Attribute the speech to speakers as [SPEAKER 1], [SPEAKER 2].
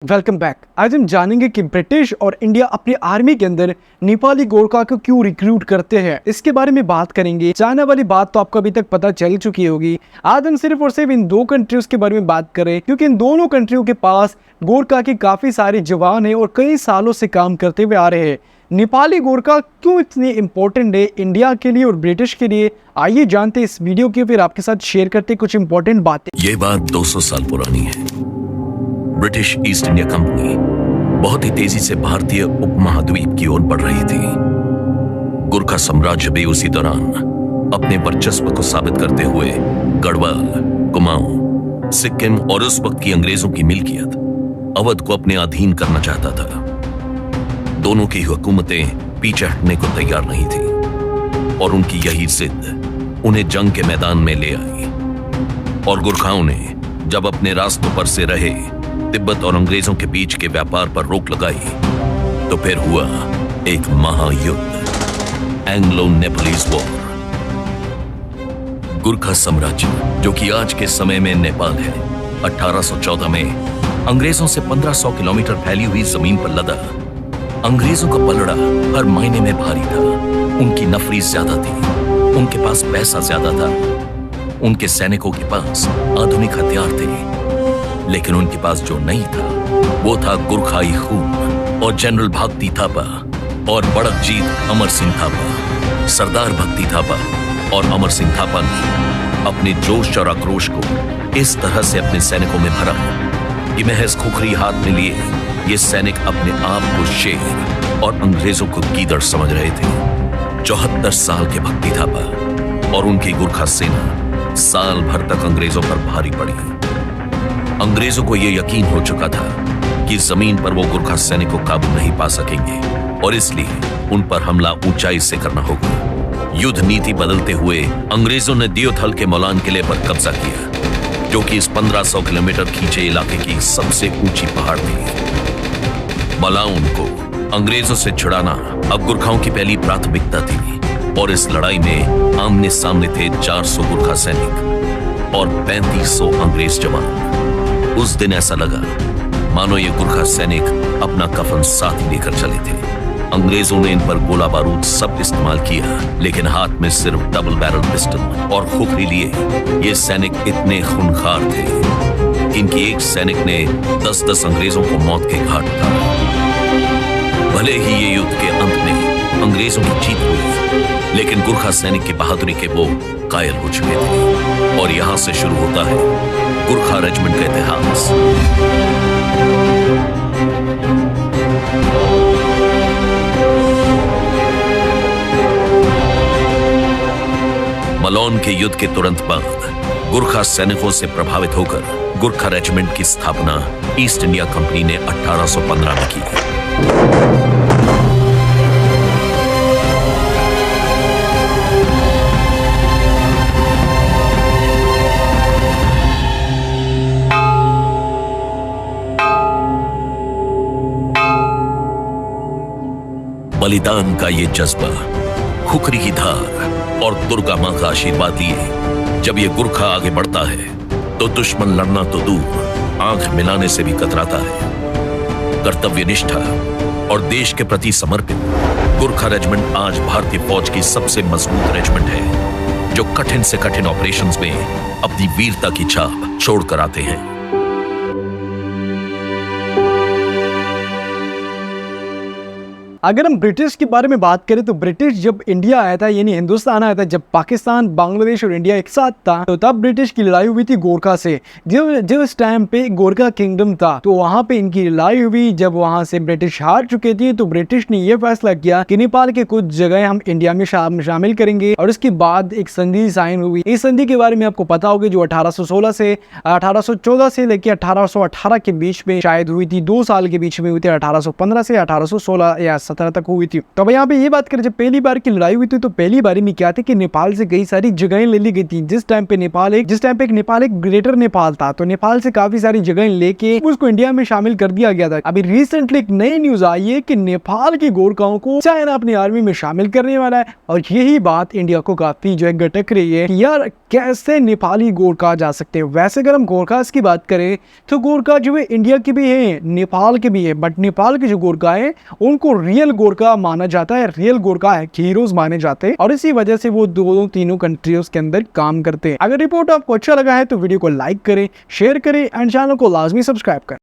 [SPEAKER 1] Welcome back. आज हम जानेंगे कि ब्रिटिश और इंडिया अपनी आर्मी के अंदर नेपाली गोरखा को क्यों रिक्रूट करते हैं, इसके बारे में बात करेंगे। जानने वाली बात तो आपको अभी तक पता चल चुकी होगी। आज हम सिर्फ और सिर्फ इन दो कंट्रीज के बारे में बात करें, क्योंकि इन दोनों कंट्रियों के पास गोरखा के काफी सारे जवान हैं और कई सालों से काम करते हुए आ रहे हैं। नेपाली गोरखा क्यों इतनी इंपॉर्टेंट है इंडिया के लिए और ब्रिटिश के लिए, आइए जानते इस वीडियो के, फिर आपके साथ शेयर करते कुछ इंपॉर्टेंट बातें।
[SPEAKER 2] ये बात 200 साल पुरानी है। ब्रिटिश ईस्ट इंडिया कंपनी बहुत ही तेजी से भारतीय उपमहाद्वीप की ओर बढ़ रही थी। गोरखा साम्राज्य भी उसी दौरान अपने वर्चस्व को साबित करते हुए गढ़वाल, कुमाऊं, सिक्किम और उस वक्त की अंग्रेजों की मिल्कियत अवध को अपने अधीन करना चाहता था। दोनों की हुकूमतें पीछे हटने को तैयार नहीं थी और उनकी यही जिद उन्हें जंग के मैदान में ले आई। और गोरखाओं ने जब अपने रास्तों पर से रहे तिब्बत और अंग्रेजों के बीच के व्यापार पर रोक लगाई तो फिर हुआ एक महायुद्ध, एंग्लो नेपोलीज वॉर। गोरखा साम्राज्य, जो कि आज के समय में नेपाल है, 1814 में अंग्रेजों से 1500 किलोमीटर फैली हुई जमीन पर लदा। अंग्रेजों का पलड़ा हर महीने में भारी था। उनकी नफरी ज्यादा थी, उनके पास पैसा ज्यादा था, उनके सैनिकों के पास आधुनिक हथियार थे, लेकिन उनके पास जो नहीं था वो था गोरखाई खून और जनरल भक्ति थापा और बड़कजीत अमर सिंह थापा। सरदार भक्ति थापा और अमर सिंह थापा ने अपने जोश और आक्रोश को इस तरह से अपने सैनिकों में भरा कि महज खुखरी हाथ में लिए ये सैनिक अपने आप को शेर और अंग्रेजों को गीदड़ समझ रहे थे। 74 साल के भक्ति थापा और उनकी गोरखा सेना साल भर तक अंग्रेजों पर भारी पड़ी। अंग्रेजों को यह यकीन हो चुका था कि जमीन पर वो गोरखा सैनिक को काबू नहीं पा सकेंगे और इसलिए उन पर हमला ऊंचाई से करना होगा। युद्ध नीति बदलते हुए अंग्रेजों ने दियोथल के मौलान किले पर कब्जा किया, जो कि इस 1500 किलोमीटर खींचे इलाके की सबसे ऊंची पहाड़ थी। मलाउन को अंग्रेजों से छुड़ाना अब गोरखाओं की पहली प्राथमिकता थी और इस लड़ाई में आमने सामने थे 400 गोरखा सैनिक और 3500 अंग्रेज जवान। उस दिन ऐसा लगा मानो ये गोरखा सैनिक अपना कफन साथ ही लेकर चले थे। अंग्रेजों ने इन पर गोला बारूद सब इस्तेमाल किया, लेकिन हाथ में सिर्फ डबल बैरल पिस्टल और खोखरी लिए ये सैनिक इतने खूंखार थे कि इनकी एक सैनिक ने 10-10 अंग्रेजों को मौत के घाट उतारा। भले ही ये युद्ध के अंत में अंग्रेजों की जीत हुई, लेकिन गोरखा सैनिक की बहादुरी के वो कायल हो चुके थे। और यहां से शुरू होता है गोरखा रेजिमेंट का इतिहास। मलौन के युद्ध के तुरंत बाद गोरखा सैनिकों से प्रभावित होकर गोरखा रेजिमेंट की स्थापना ईस्ट इंडिया कंपनी ने 1815 में की। बलिदान का ये जज्बा, खुखरी की धार और दुर्गा मां का आशीर्वाद लिए जब ये गोरखा आगे बढ़ता है तो दुश्मन लड़ना तो दूर, आंख मिलाने से भी कतराता है। कर्तव्य निष्ठा और देश के प्रति समर्पित गोरखा रेजिमेंट आज भारतीय फौज की सबसे मजबूत रेजिमेंट है, जो कठिन से कठिन ऑपरेशंस में अपनी वीरता की छाप छोड़कर आते हैं।
[SPEAKER 1] अगर हम ब्रिटिश के बारे में बात करें तो ब्रिटिश जब इंडिया आया था, यानी हिंदुस्तान आया था, जब पाकिस्तान, बांग्लादेश और इंडिया एक साथ था, तो तब ब्रिटिश की लड़ाई हुई थी गोरखा से। जब इस टाइम पे गोरखा किंगडम था तो वहां पे इनकी लड़ाई हुई। जब वहां से ब्रिटिश हार चुके थे तो ब्रिटिश ने यह फैसला किया कि नेपाल के कुछ जगह हम इंडिया में शामिल करेंगे और उसके बाद एक संधि साइन हुई। इस संधि के बारे में आपको पता होगा, जो 1814 से लेकर 1818 के बीच में शायद हुई थी, 2 साल के बीच में हुई थी, 1815 से 1816 या 2017 तक हुई थी। तो अब यहाँ पे ये बात करें, जब पहली बार की लड़ाई हुई थी तो पहली बारी में क्या थी कि नेपाल से कई सारी जगहें ले ली गई थी। जिस टाइम पे नेपाल एक ग्रेटर नेपाल था, तो नेपाल से काफी सारी जगहें लेके उसको इंडिया में शामिल कर दिया गया था। अभी रिसेंटली एक नई न्यूज आई है कि नेपाल के गोरखाओं को चाइना अपनी आर्मी में शामिल करने वाला है, और यही बात इंडिया को काफी जो है गटक रही है कि यार कैसे नेपाली गोरखा जा सकते हैं। वैसे अगर हम गोरखास की बात करें तो गोरखा जो है इंडिया के भी है, नेपाल के भी है, बट नेपाल के जो गोरखा है उनको रियल गोरखा माना जाता है, रियल गोरखा है हीरोज माने जाते हैं, और इसी वजह से वो दोनों तीनों कंट्रीज के अंदर काम करते हैं। अगर रिपोर्ट आपको अच्छा लगा है तो वीडियो को लाइक करें, शेयर करें एंड चैनल को लाजमी सब्सक्राइब करें।